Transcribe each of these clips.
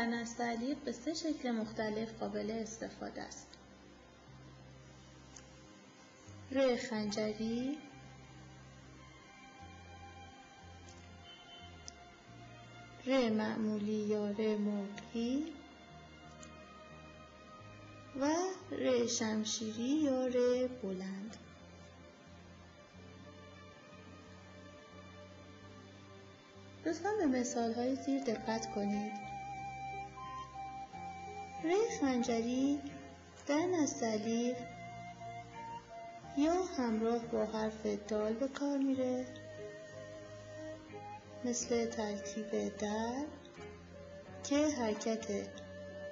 در نستعلیق به 3 شکل مختلف قابل استفاده است. ر خنجری، ر معمولی یا ر مرغی و ر شمشیری یا ر بلند. لطفاً به مثال‌های زیر دقت کنید. ر خنجری در نستعلیق یا همراه با حرف دال به کار میره، مثل ترکیب در که حرکت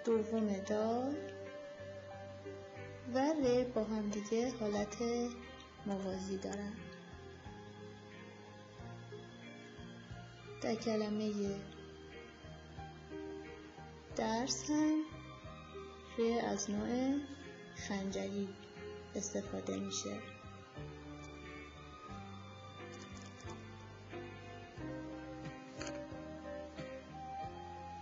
دوم دال و ر با هم دیگه حالت موازی دارن. در کلمه درس هم ر از نوع خنجری استفاده میشه.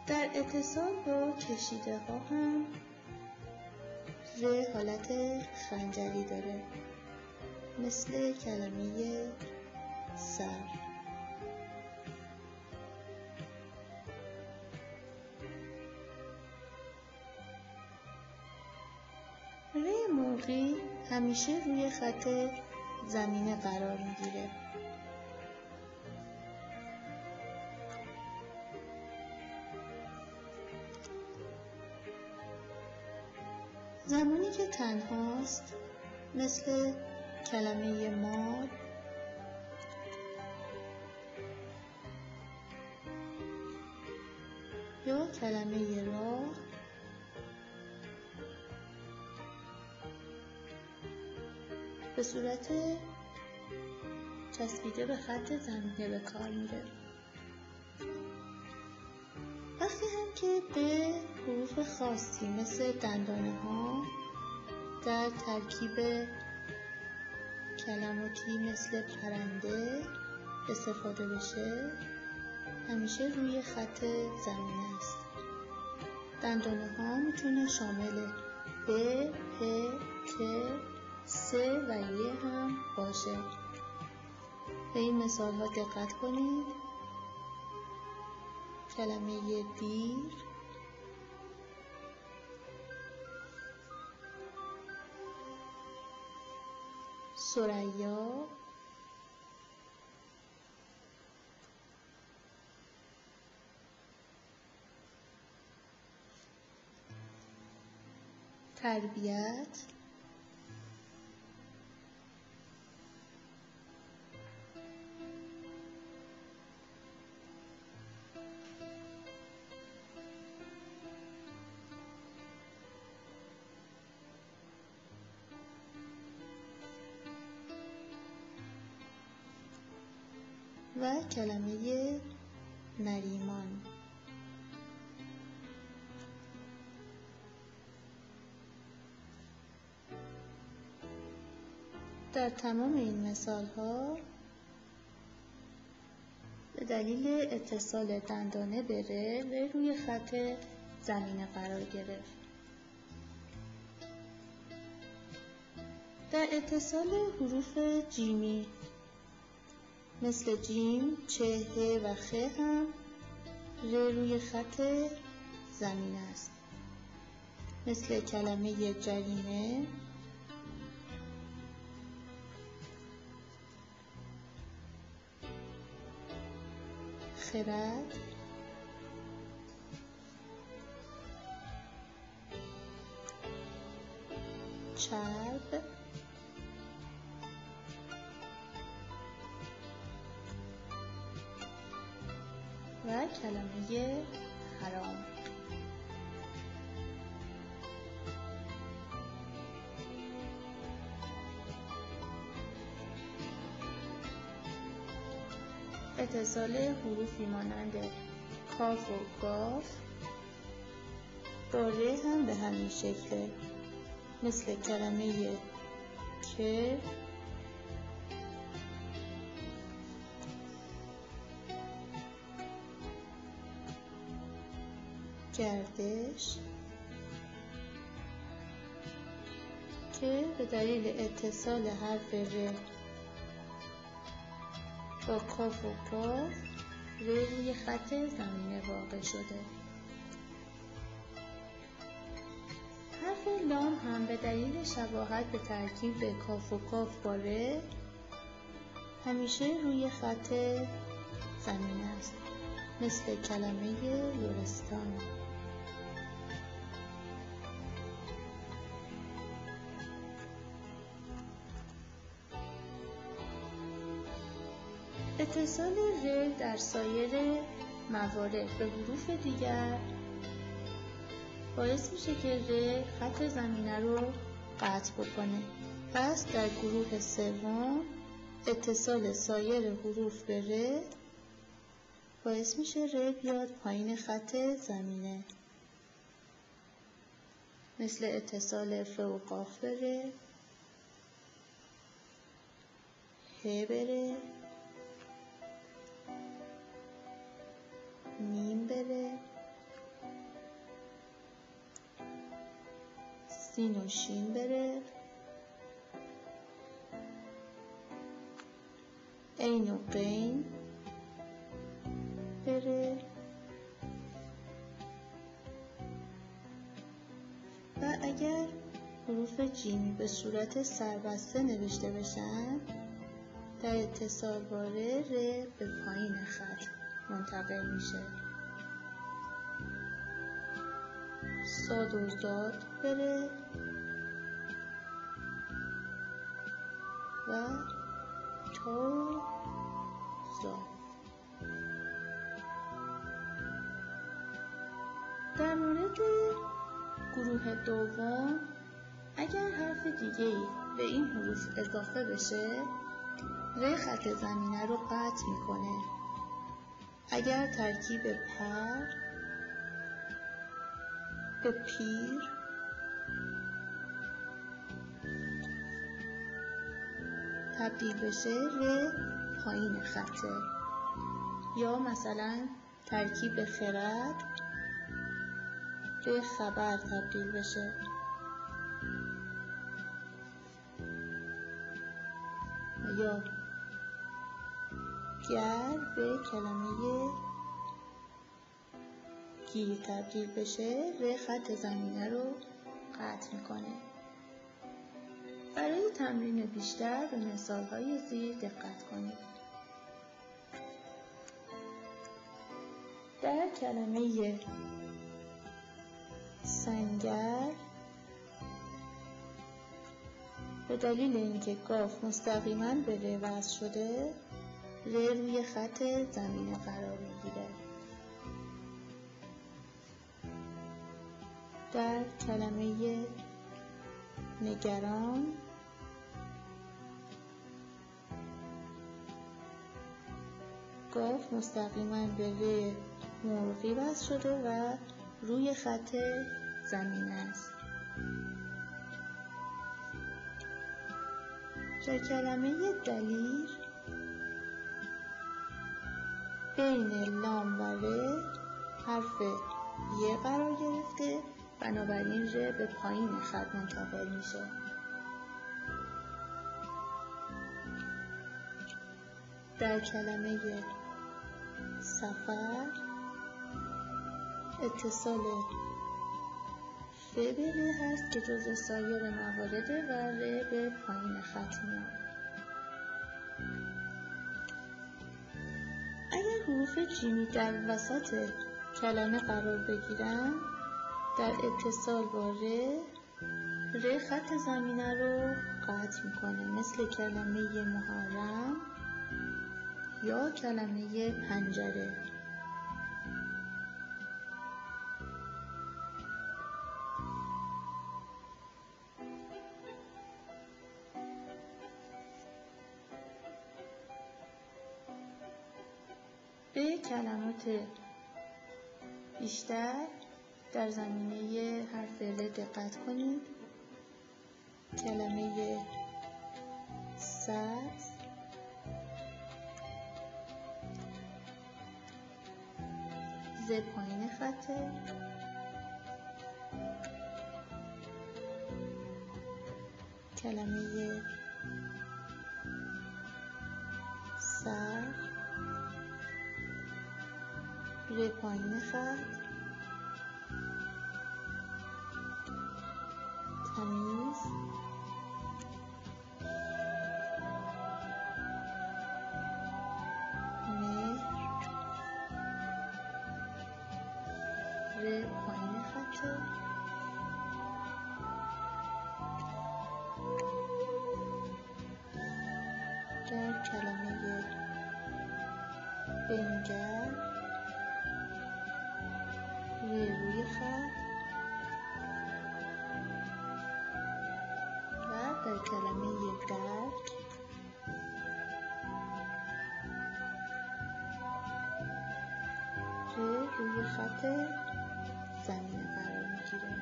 در اتصال با کشیده ها هم ر حالت خنجری داره، مثل کلمه سر. ر مرغی همیشه روی خط زمینه قرار میگیره. زمانی که تنهاست، مثل کلمه مار یا کلمه راه، به صورت چسبیده به خط زمینه به کار میره. وقتی هم که به حروف خاصی مثل دندانه ها در ترکیب کلماتی مثل پرنده استفاده بشه، همیشه روی خط زمینه است. دندانه ها میتونه شامل ب، پ، ت، س و ی هم باشه. به این مثال ها دقت کنید. کلمه دیر، ثریا، تربیت، و کلمه نریمان. در تمام این مثال ها به دلیل اتصال دندانه به ر روی خط زمینه قرار گرفت. در اتصال حروف جیمی مثل جیم، چه، ه و خ هم ر روی خط زمینه است، مثل کلمه جریمه، خرد، چرب، و کلمه حرام. اتصال حروفی مانند کاف و گاف با ر هم به همین شکله، مثل کلمه که، گردش که به دلیل اتصال حرف ر با کاف و کاف روی خط زمینه واقع شده. حرف لام هم به دلیل شباهت به ترکیب کاف و کاف با ر همیشه روی خط زمینه است، مثل کلمه لرستان. اتصال ر در سایر موارد به حروف دیگر باعث میشه که ر خط زمینه رو قطع بکنه. پس در گروه سوم اتصال سایر حروف به ر باعث میشه ر بیاد پایین خط زمینه، مثل اتصال ف و قاف به ر، ه به ر، میم به ر، سین و شین به ر، عین و غین به ر و اگر حروف جیمی به صورت سربسته نوشته بشن در اتصال با ر به پایین خط منتقل میشه. صاد و زاد به ر و تا و زا. در مورد گروه دوم اگر حرف دیگه‌ای به این حروف اضافه بشه ر خط زمینه رو قطع میکنه. اگر ترکیب پر به پیر، تبدیل بشه ر پایین خطه، یا مثلا ترکیب خرد به خبر تبدیل بشه، یا گر به کلمه گیر تبدیل بشه ر خط زمینه رو قطع میکنه. برای تمرین بیشتر به مثالهای زیر دقت کنید. در کلمه سنگر به دلیل اینکه کاف مستقیما به ر وصل شده ر روی خط زمینه قرار میگیره. در کلمه نگران کاف مستقیما به ر مرغی وصل شده و روی خط زمینه است. در کلمه دلیر بین لام و ر حرف ی قرار گرفته، بنابراین ر به پایین خط منتقل میشه. در کلمه سفر اتصال ف به ر هست که جزء سایر موارده و ر به پایین خط میاد. اگر حروف جیمی در وسط کلمه قرار بگیرن در اتصال با ر خط زمینه رو قطع میکنه، مثل کلمه محرم یا کلمه پنجره. به کلمات بیشتر در زمینه حرف ر دقت کنید. کلمه سبز، ز پایین خطه، کلمه سر، ر پایین خط، تمیز، مهر، ر پایین خطه، در کلمه بنگر، ر روی خط و در کلمه برگ ر روی خط زمینه قرار میگیره.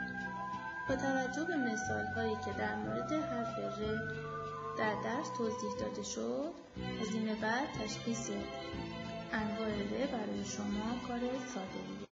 با توجه به مثال هایی که در مورد حرف ر در درس توضیح داده شد، از این به بعد تشخیص انواع ر برای شما کار ساده‌ایه.